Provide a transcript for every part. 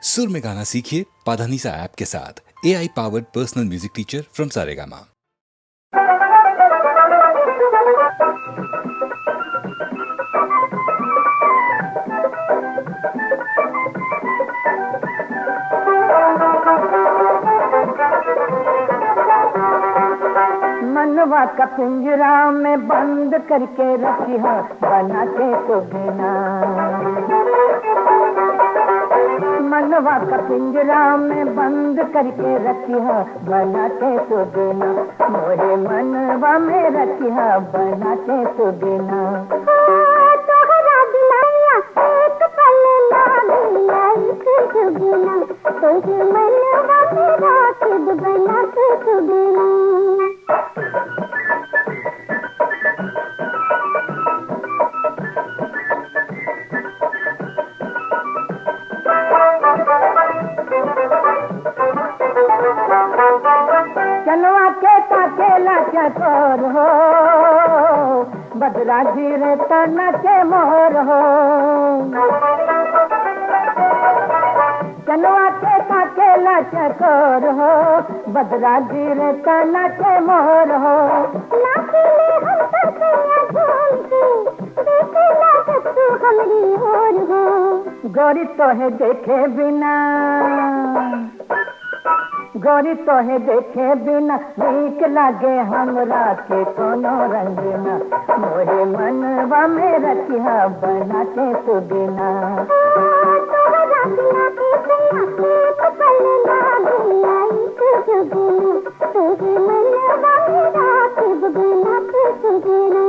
सुर में गाना सीखिए पाधानीसा ऐप के साथ। AI powered personal music teacher from Saregama. मनवा का पिंजरा में बंद करके रखिया बना के तो बिना। मनवा का पिंजरा में बंद करके रखिया बना के तो बिना। मोरे मनवा में रखिया बना के तो बिना। तोहरा दिलाया एक पल ना दिया तो बिना। तोहरे मनवा में राखब बना के तो बिना। चलवा के ताकेला चकोर हो बदरा धीरे तना के मोर हो। चलवा के ताकेला चकोर हो बदरा धीरे तना के मोर हो। नाचले हम तरकैया झूमके देखे लागत तू हमरी ओर हो। गोरी तो है देखे बिना गोरी तो है देखे बिना नीक लागे हमरा के कोनो रंग ना। मोरे मनवा में रखिया बना के तो बिना। तोहरा बिना के सैया एक पल ना दिया तो बिना। तोहरे मनवा में राखब बना के तो बिना।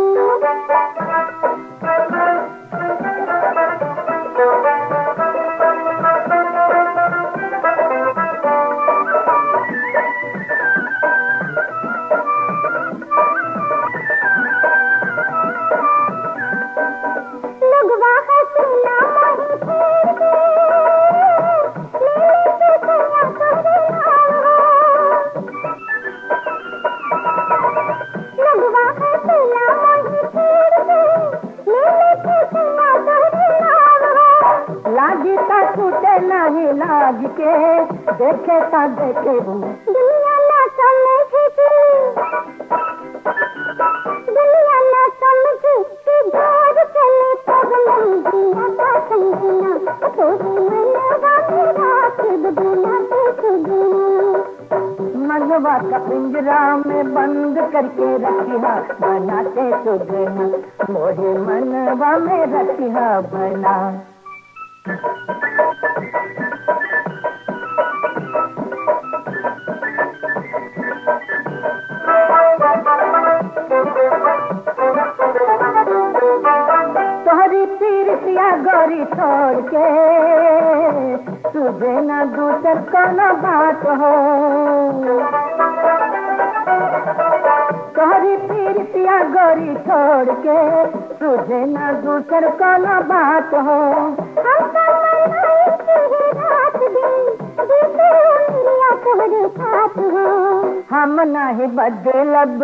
नहीं लाज के देखे ता देखे दुनिया ना समझे दुनिया ना समझे कि जोर चले पगलों दुनिया का संगीना। तोरे मनवा में राखब बना के तो बिना। मनवा का पिंजरा में बंद करके रखिया बना के तो बिना। मोरे मनवा में रखिया बना। तोहरी पीरतिया गोरी छोड़ के तुझे न दूसर कोनो बात हो। तोहरी पीरतिया गोरी छोड़ के तुझे न दूसर कोनो बात हो। हम तो रात दिन तोहरे साथ हो। हम नहीं बदलब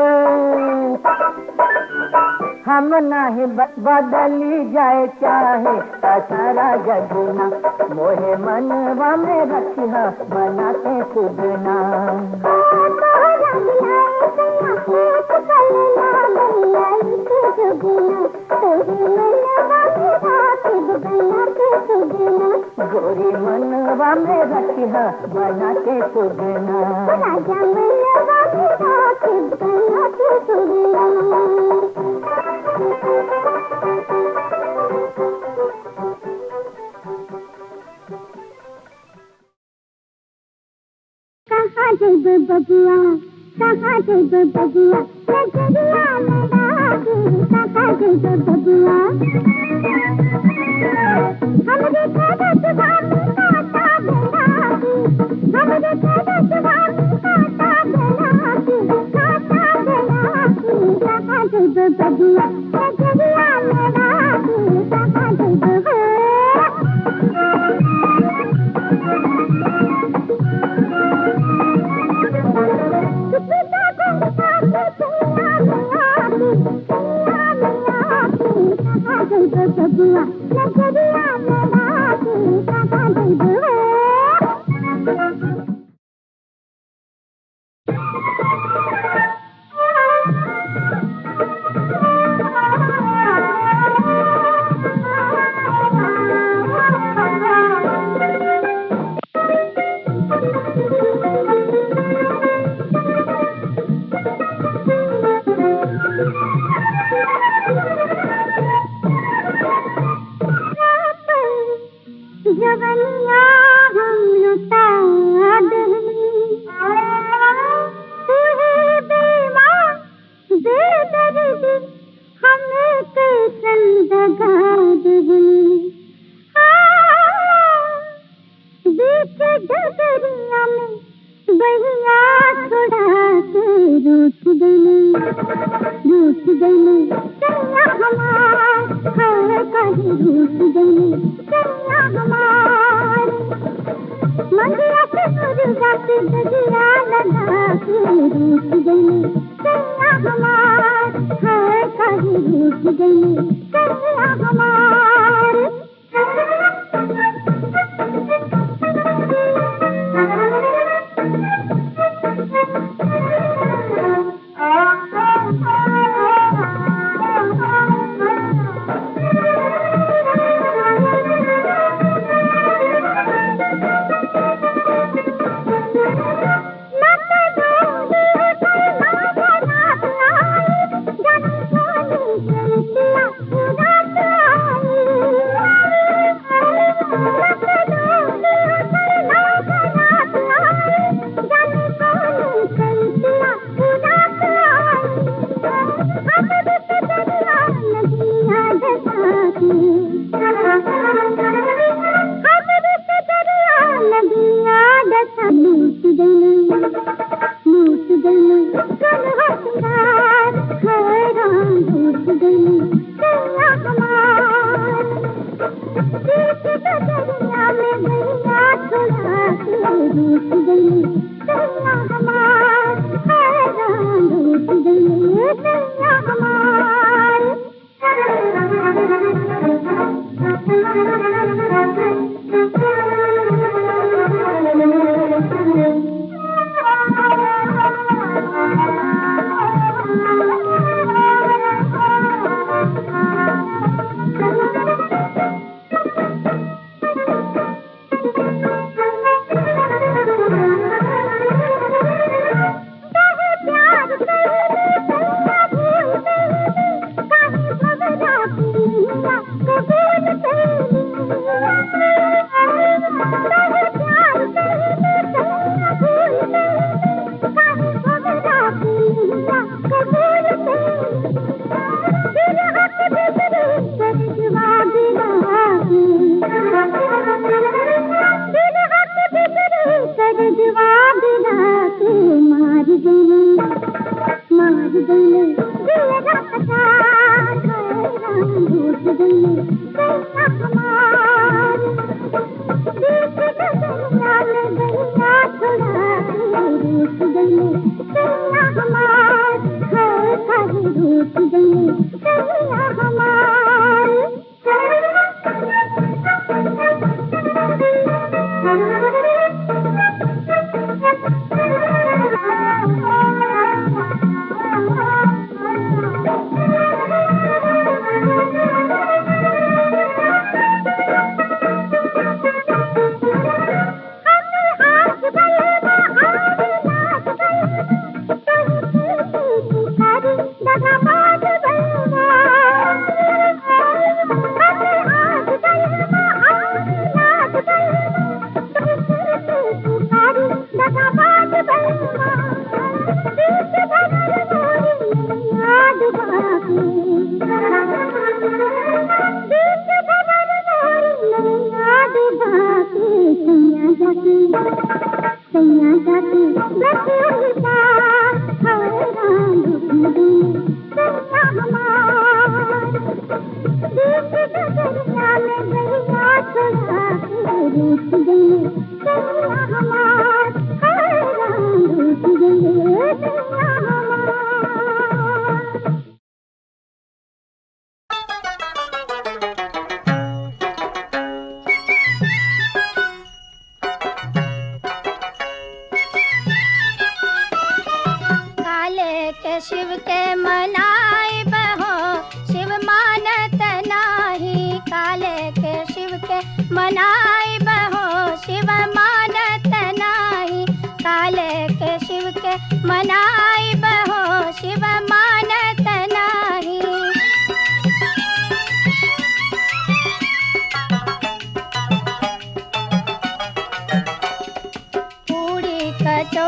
हम नहीं बदली जाए चाहे सारा जगना। मोहे मनवा में रखिया बना के तो बिना। तोहरा दिलाए सैया एक पल ना दिया तो बिना। तोहरे मनवा में राखब बना के तो बिना। गोरी मनवा में रखिया बना के तो बिना। राजा मनवा में राखब बना के तो बिना। कहाँ जब बबुआ कहाँ जब बबुआ नजरिया लगा के। कहाँ जब बबुआ हमरे खाना सुधानी काटा बना के। हमरे खाना सुधानी काटा बना के। काटा बना के। कहाँ जब बबुआ नजरिया लगा के। कहाँ जब बबुआ नजरिया लगा के। कहाँ लुटा दहनी तू ही बेईमान बेदर्दी हमें कैसन दगा दहनी बीच डगरिया में बहिया छोड़ा के रूठ गई कन्या हमार है कहीं रूठ गई कन्या हमार मंदिया से मुर्गा से दगिया लगा के रूठ गई कन्या हमार है कहीं रूठ गई कन्या हमार शिव के मनाई बहो शिव मानत नाही काले के शिव के मनाई बहो शिव मानत नाही काले के शिव के मनाई बहो शिव मानत नाही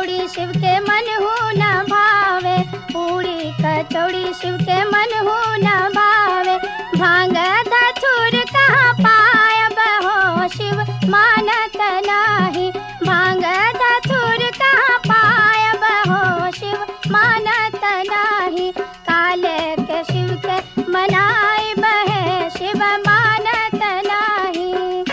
कचौड़ी शिव के मन हो न भावे, पूरी कचौड़ी शिव के मन हो न भावे। भांग धतूर कहाँ पायब हो शिव मानत नाही, भांग धतूर कहाँ पायब हो शिव मानत नाही। काले के शिव के मनाई बहे शिव मानत नाही।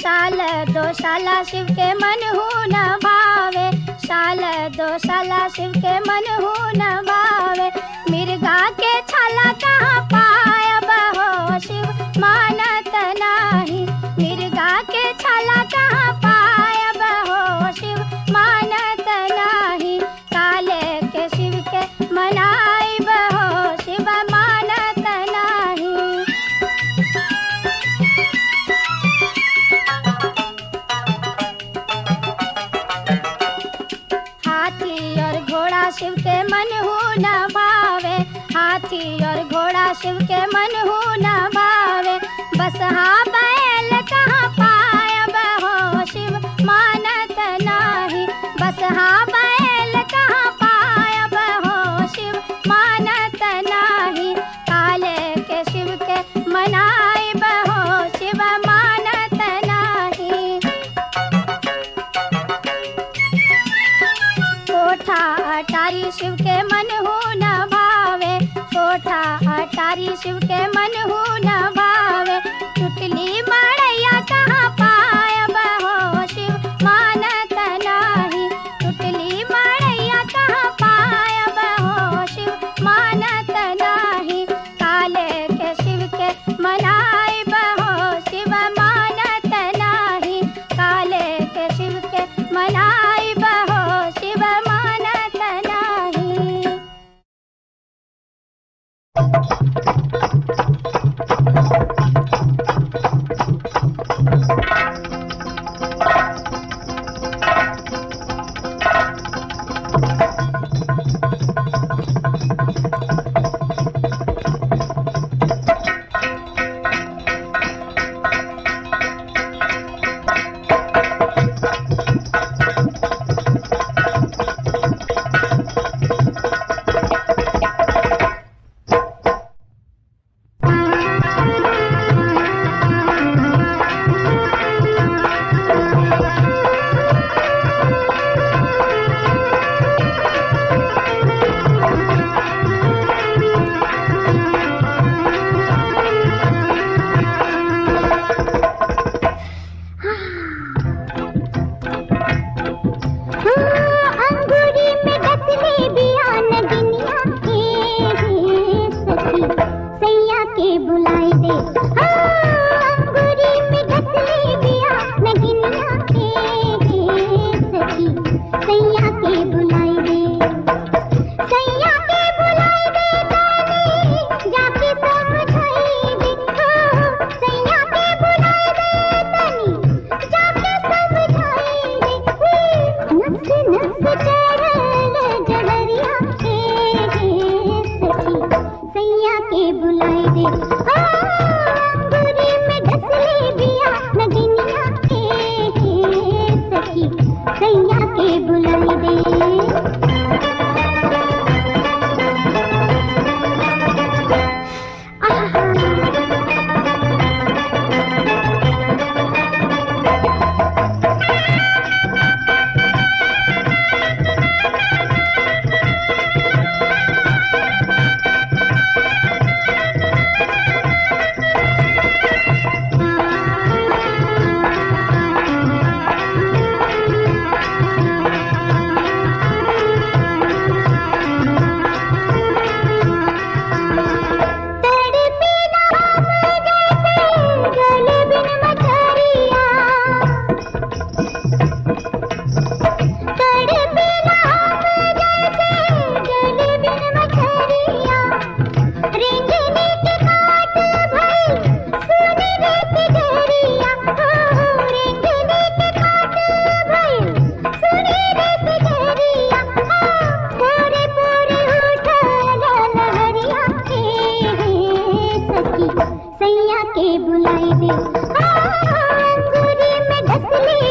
साल दो साला शिव के मन हो न भावे, साल दो साला शिव के मन हो न भावे। मिर्गा के छाला कहाँ पायब हो शिव मानत नाही, मिर्गा के छाला कहाँ पायब हो शिव मानत नाही। काले के शिव के मनाई बहो शिव मानत नाही। हाथी और घोड़ा शिव के मन हो न भावे, हाथी और घोड़ा शिव के मन हो न भावे। बसहा बैल कहाँ पायब हो शिव मानत नाही, बसहा बैल कहाँ पायब हो शिव मानत नाही। काले के शिव के मनाई बहो शिव मानत नाही। कोठा अटारी शिव के मन हो न भावे, कोठा अटारी शिव के मन हो न भावे। टुटली मड़ैया कहाँ पायब हो शिव मानत नाही, टुटली मड़ैया कहाँ पायब हो शिव मानत नाही। काले के शिव के मनाई बहो शिव मानत नाही, काले के शिव के मनाई बहो शिव मानत नाही। के बुलाई दे, अंगूरी में ढसली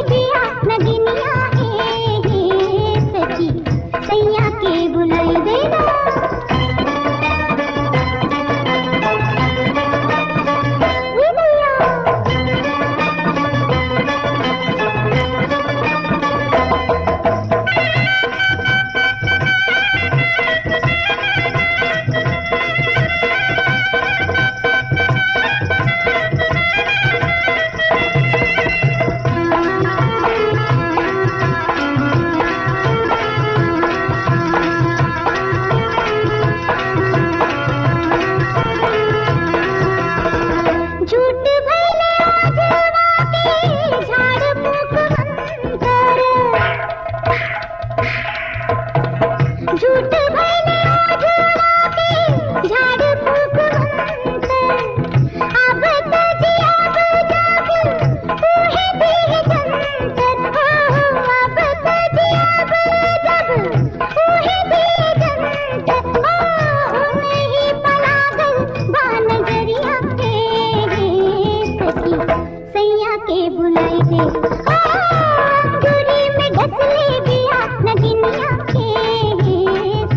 अंगूरी में डसले बिया नगिनिया के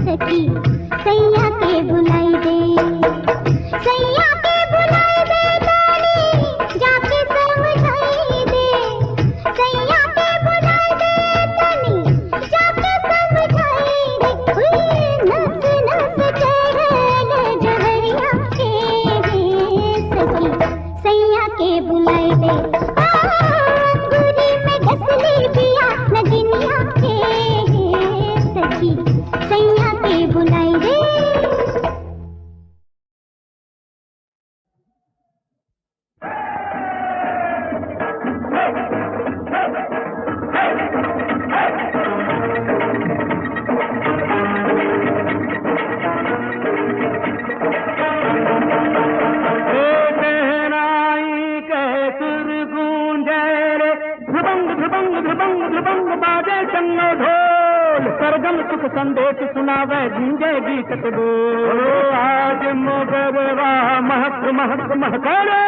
सखी सैया के बुलाई दे, सैया के बुलाई दे ताली जाके समझाई दे, सैया के बुलाई दे ताली जाके समझाई दे। नस नस चढ़ल जहरिया के सखी सैया के बुलाई दे, अंगूरी में डसली बिया नगिनिया के सखी सैया के बुलाई दे। सरगम सुख संदेश सुनावे गूंजे गीत बोल। आज मोगरवा महक महक महकारे,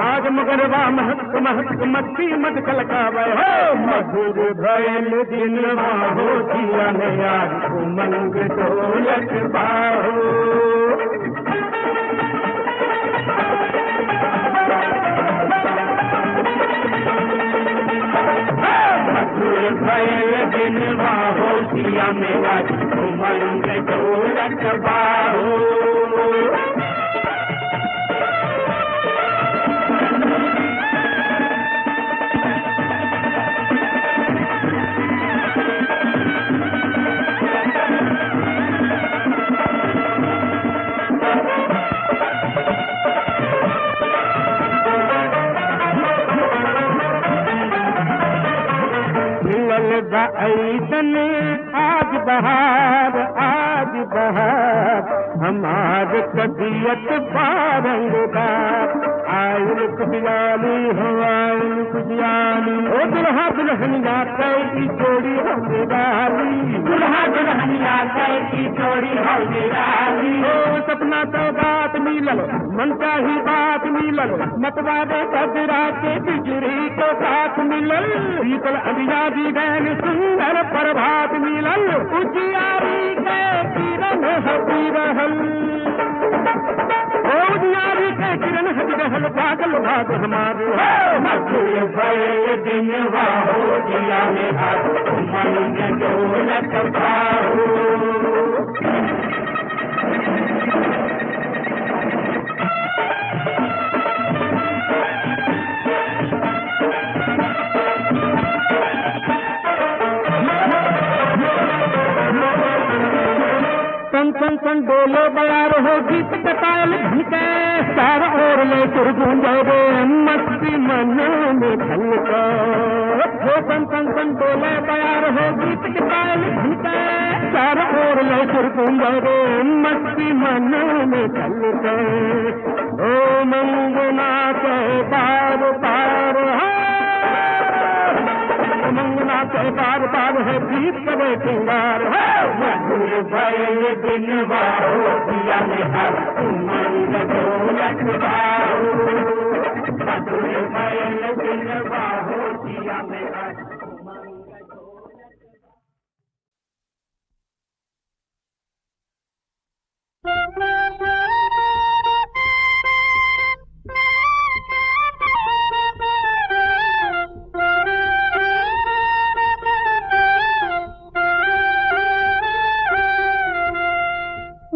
आज मोगरवा महक महक मस्ती मत कलकावे हो। मधुर भयल दिनवा हो जिया ने आज उमंग ढोलक बाहो। भयल दिनवा हो जिया मेरा उमंग ढोलक बाहो। ऐसन आज बहार हमार तबीयत बारंगदार। आयल खुशहाली हो आयल खुशहाली, ओ दुल्हा दुल्हनिया की जोड़ी हो निराली, दुल्हा दुल्हनिया की जोड़ी हो निराली। ओ सपना तो बात मिलल मन चाही बात मिलल, मतवादे कदरा के बिजली को साथ मिलल। शीतल अंबिया जी गैन सुंदर प्रभात मिलल, उजियारी के किरण हसी रहल, उजियारी के किरण हसी रहल। पागल भाग हमारे मधुर भयल दिनवा हो जिया मेरा उमंग ढोलक बाहो। सन सन डोले बयार हो गीत कटायल भिके, चार ओर ले सुर गूंजे रे मस्ती मन में खलका। हो सन सन सन डोले बयार हो गीत कटायल भिके, चार ओर ले सुर गूंजे रे मस्ती मन में खलका। ओ मंगना के बार बार मंगना के बार बार है गीत करे सिंगार है। मधुर भयल दिनवा हो जिया मेरा उमंग ढोलक बाहो। मधुर भयल दिनवा हो जिया मेरा उमंग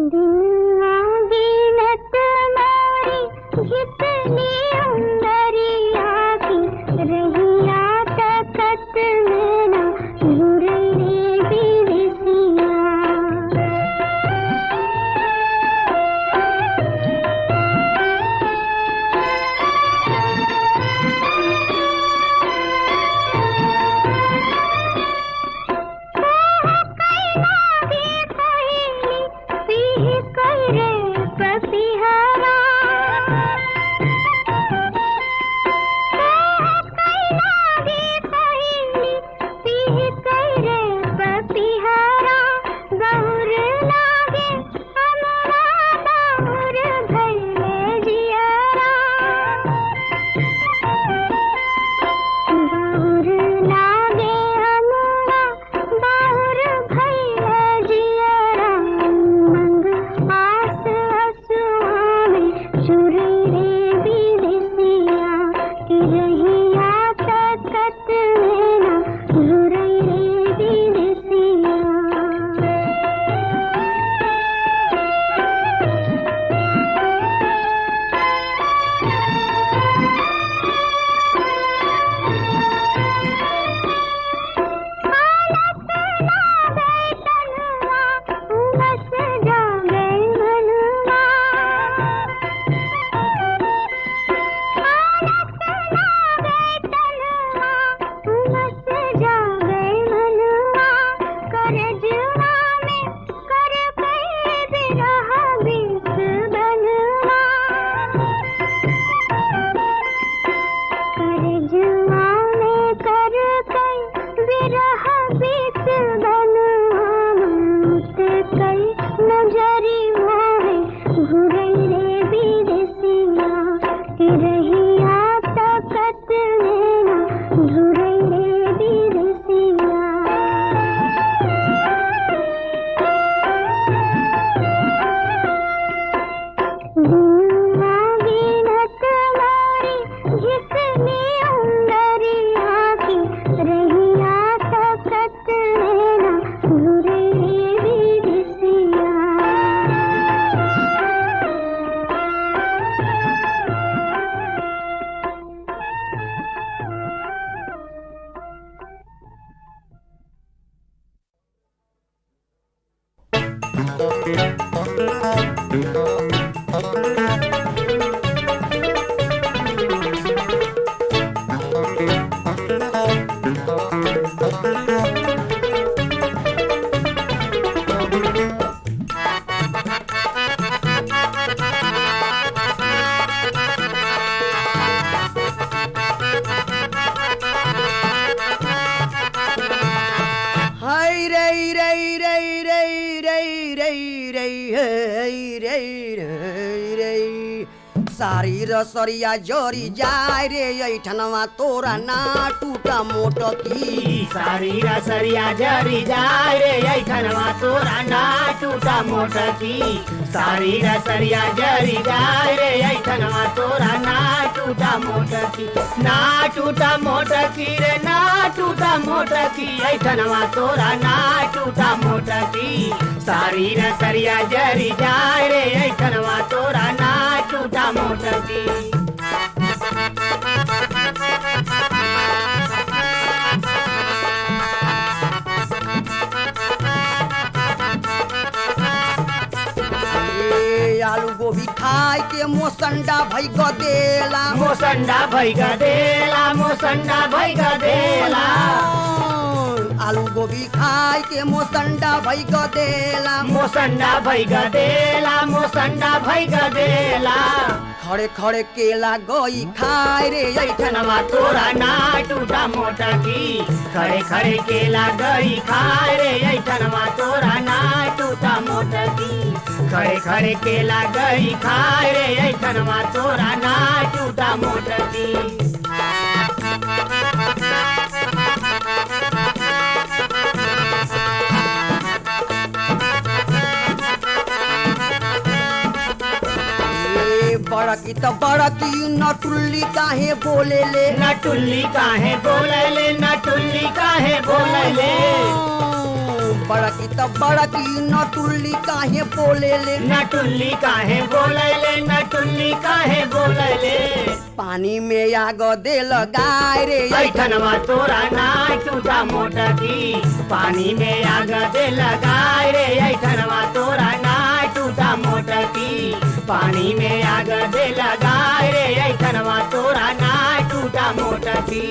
दिन गिनत मोरी हाय रे रे रे रे रे रे रे रे रे रे सारी रसरिया जोरी जाय रे ऐठनवा तोरा ना टूटा मोटकी सारी रसरिया जरी जाय रे ऐठनवा तोरा ना टूटा मोटकी सारी रसरिया जरी जाय रे ऐठनवा तोरा ना टूटा मोटकी ना टूटा मोटकी रे ना टूटा मोटकी ऐठनवा तोरा ना टूटा मोटकी सारी रसरिया जरी जाय रे ऐठनवा तोरा ना टूटा मोटकी आलू गोभी खाए के मोसंडा भई गदेला मोसंडा भई गदेला मोसंडा भई गदेला आलू गोभी खाए के मोसंडा भई गदेला मोसंडा भई गदेला मोसंडा भई गदेला खड़े खड़े केला गई खाए रे ऐठनवा तोरा ना टूटा मोटकी खड़े खड़े केला गई खाए रे ऐठनवा तोरा ना टूटा मोटकी खड़े खड़े केला गई खाए रे ऐठनवा तोरा ना टूटा मोटकी बड़की तो बड़की नटुल्ली काहे बोले ले नटुल्ली काहे बोले ले नटुल्ली काहे बोले ले बड़की तो बड़की नटुल्ली काहे बोले ले नटुल्ली काहे बोले ले नटुल्ली काहे बोले ले पानी में आग दे लगाए रे ऐठनवा तोरा ना टूटा मोटकी पानी में आग दे लगाए रे ऐठनवा तोरा ना टूटा मोटकी पानी में आग दे लगाए रे ऐठनवा तोरा ना टूटा मोटकी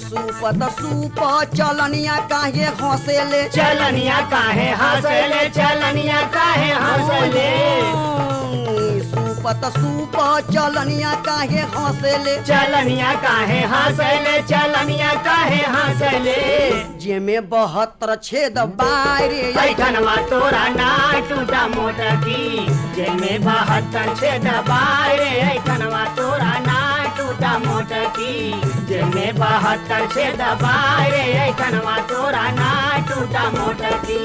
सूपत सूप चलनिया काहे हंसेले चलनिया काहे हंसले चलनिया काहे हंसले सूपत सूप चलनिया काहे हंसेले चलनिया काहे हंसले चलनिया काहे हंसले जेमे 72 छेद बारे ऐठनवा तोरा ना टूटा मोटकी जेमे 72 छेद बारे ऐठनवा तोरा ना टूटा मोटकी जेमे 72 छेद बारे ऐठनवा तोरा ना टूटा मोटकी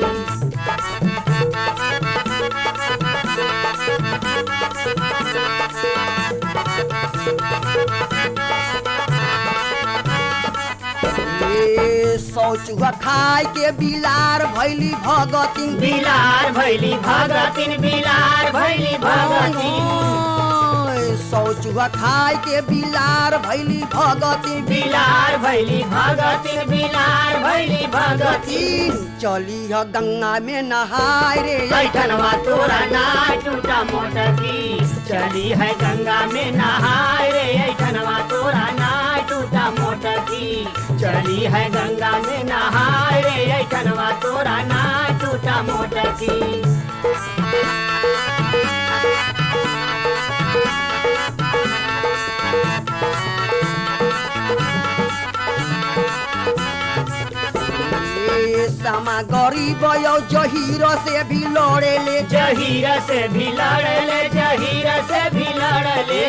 शौचुआ खाए के बिलार भैली भगतिन बिलार भैली भगतिन बिलार भैली भगतिन शौचुआ खाए के बिलार भैली भगतिन बिलार भैली भगतिन बिलार भैली भगतिन चली ह गंगा में नहाए रे ऐठनवा तोरा ना टूटा मोटकी चली है गंगा में नहाए रे ऐठनवा तोरा ना टूटा मोटकी चली है गंगा में नहाए रे ऐठनवा तोरा ना टूटा मोटकी समा गरीब यो जहीर से भी लड़े ले जहीर से भी लड़ले जहीर से भी लड़ले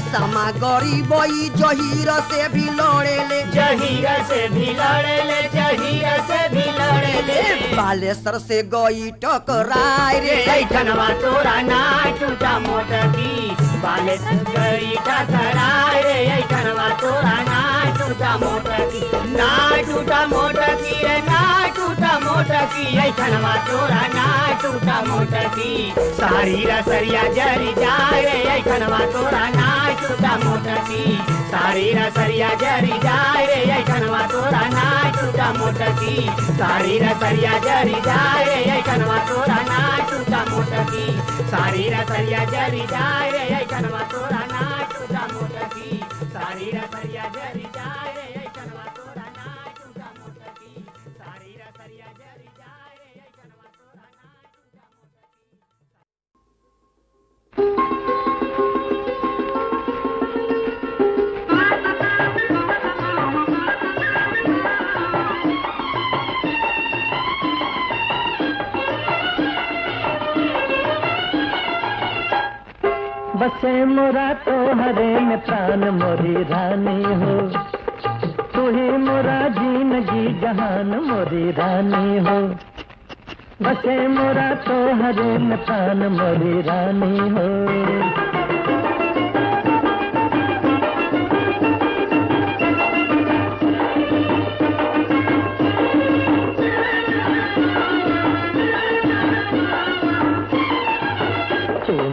समा गरीब ई जहीर से भी लड़े ले जहीर से भी लड़ले जहीर से भी लड़ले बालेश्वर से गई टकराए रे ऐठनवा तोरा ना टूटा मोटकी बाले गई टकराए रे ऐठनवा तोरा ना टूटा मोटकी ना टूटा मोटकी रे ना टूटा मोटकी ऐठनवा तोरा ना टूटा मोटकी सारी रसरिया जरी जाए रे ऐठनवा तोरा ना टूटा मोटकी सारी रसरिया जरी जाए रे ऐठनवा तोरा ना टूटा मोटकी सारी रसरिया जरी जाए रे ऐठनवा तोरा ना टूटा मोटकी सारी रसरिया जरी जाए रे ऐठनवा तोरा ना टूटा मोटकी सारी रसरिया जरी जाए रे ऐठनवा तोरा ना टूटा मोटकी सारी रसरिया जरी जाए रे ऐठनवा तोरा ना टूटा बसे मोरा तो हरे में प्राण मोरी रानी हो तू ही मोरा जिंदगी जहान मोरी रानी हो बसे मोरा तो हरे में प्राण मोरी रानी हो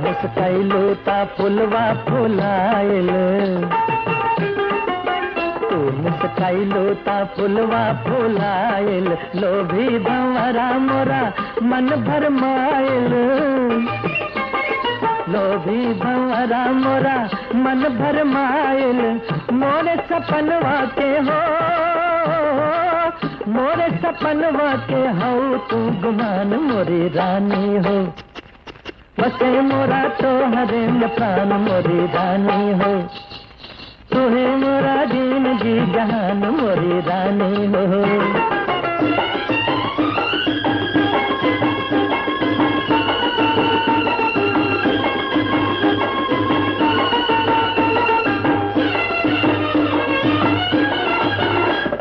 मुस्कैलो ता फुलवा फुलायल तू मुस्कैलो ता फुलवा फुलायल लोभी भंवरा मोरा मन भरमायल लोभी भंवरा मोरा मन भरमायल मोरे सपनवा के हो मोरे सपनवा के हो तू गुमान मोरी रानी हो बसे मोरा तो हरे में प्राण मोरी रानी हो तू ही मोरा जिंदगी जहान मोरी रानी हो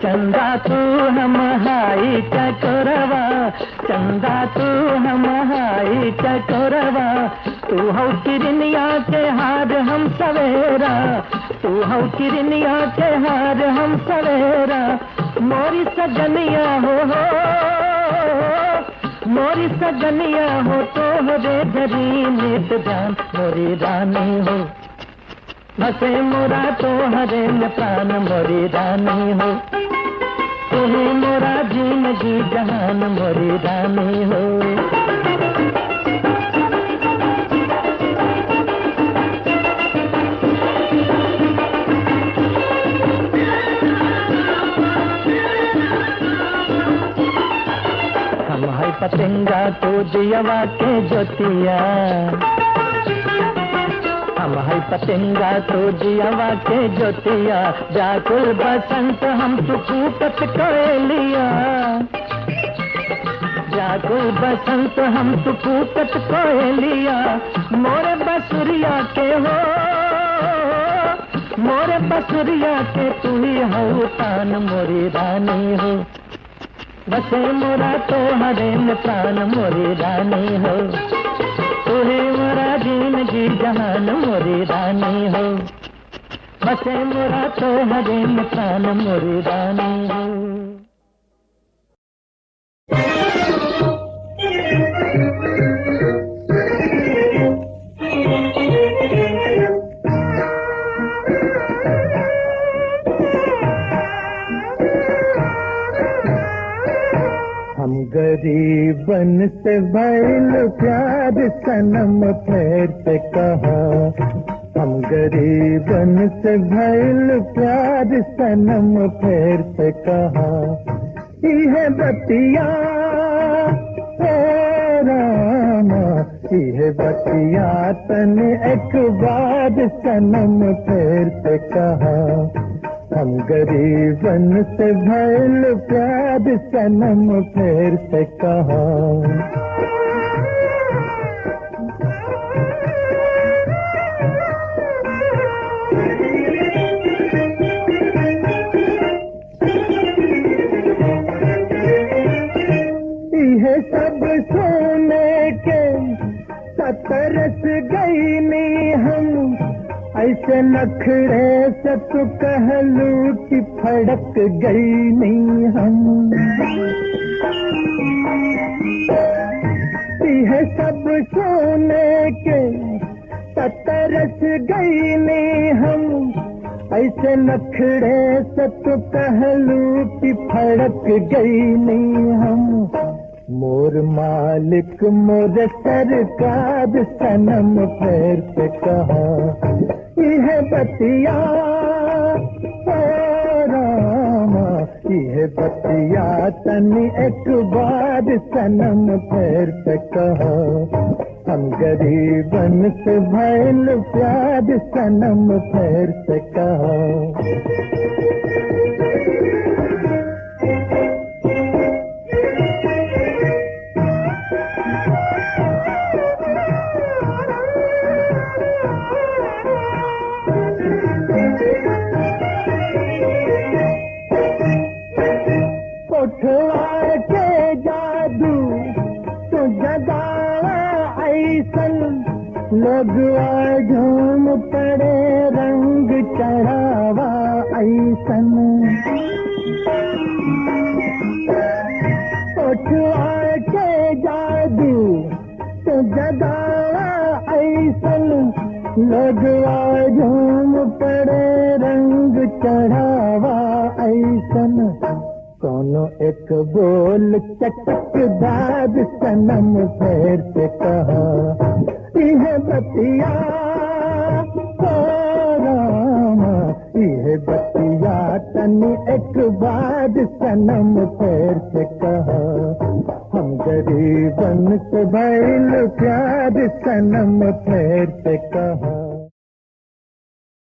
चंदा तू हम हाई चकोरवा चंदा तू हम हाई चकोरवा तू हो किरनिया के हार हम सवेरा तू हो किरनिया के हार हम सवेरा मोरी सजनिया हो मोरी सजनिया हो तो रे धरी नित जान मोरी रानी हो बसे मोरा तो हरे में प्राण मोरी रानी हो तू ही मोरा जिंदगी जहान मोरी रानी हो हम है पतंगा तो दियवा के ज्योतिया हम है पतंगा तो जियावा के ज्योतिया व्याकुल बसंत हम सुकूपत कोयलिया व्याकुल बसंत हम सुकूपत कोयलिया मोरे बसुरिया के हो मोरे बसुरिया के तू ही हो तान मोरी रानी हो बसे मोरा तो हरे में प्राण मोरी रानी हो तू ही मोरा जिंदगी जहान मोरी रानी हो बसे मोरा तो हरे में प्राण मोरी रानी हो हम गरीबन से भइल प्यार सनम फिर से कहा हम गरीबन से भइल प्यार सनम फिर से कहा इहे बतिया हे रामा इहे बतिया तन एक बार सनम फिर से कहा हम गरीबन से भइल प्यार सनम फिर से कहा ये सब सोने के तरस गई नी हम ऐसे नखरे से तू कहलू कि फड़क गई नहीं हम है सब सोने के तरस गई नहीं हम ऐसे नखरे से तू कहलू कि फड़क गई नहीं हम मोर मालिक मोर सरकार सनम फिर से कहा यह बतिया रामा यह बतिया तनी एक बार सनम फिर से कहा हम गरीबन से भैल प्यार सनम फिर से कहा उठवा के जादू तो जगावा ऐसन लोगवा झूम पड़े रंग चढ़ावा ऐसन उठवा के जादू तो जगावा ऐसन लोगवा झूम पड़े रंग चढ़ावा ऐसन कोनो एक बोल चटकदार सनम फिर से कहा यह बतिया रामा यह बतिया तनी एक बार सनम फिर से कहा हम गरीबन से भइल प्यार सनम फिर से कहा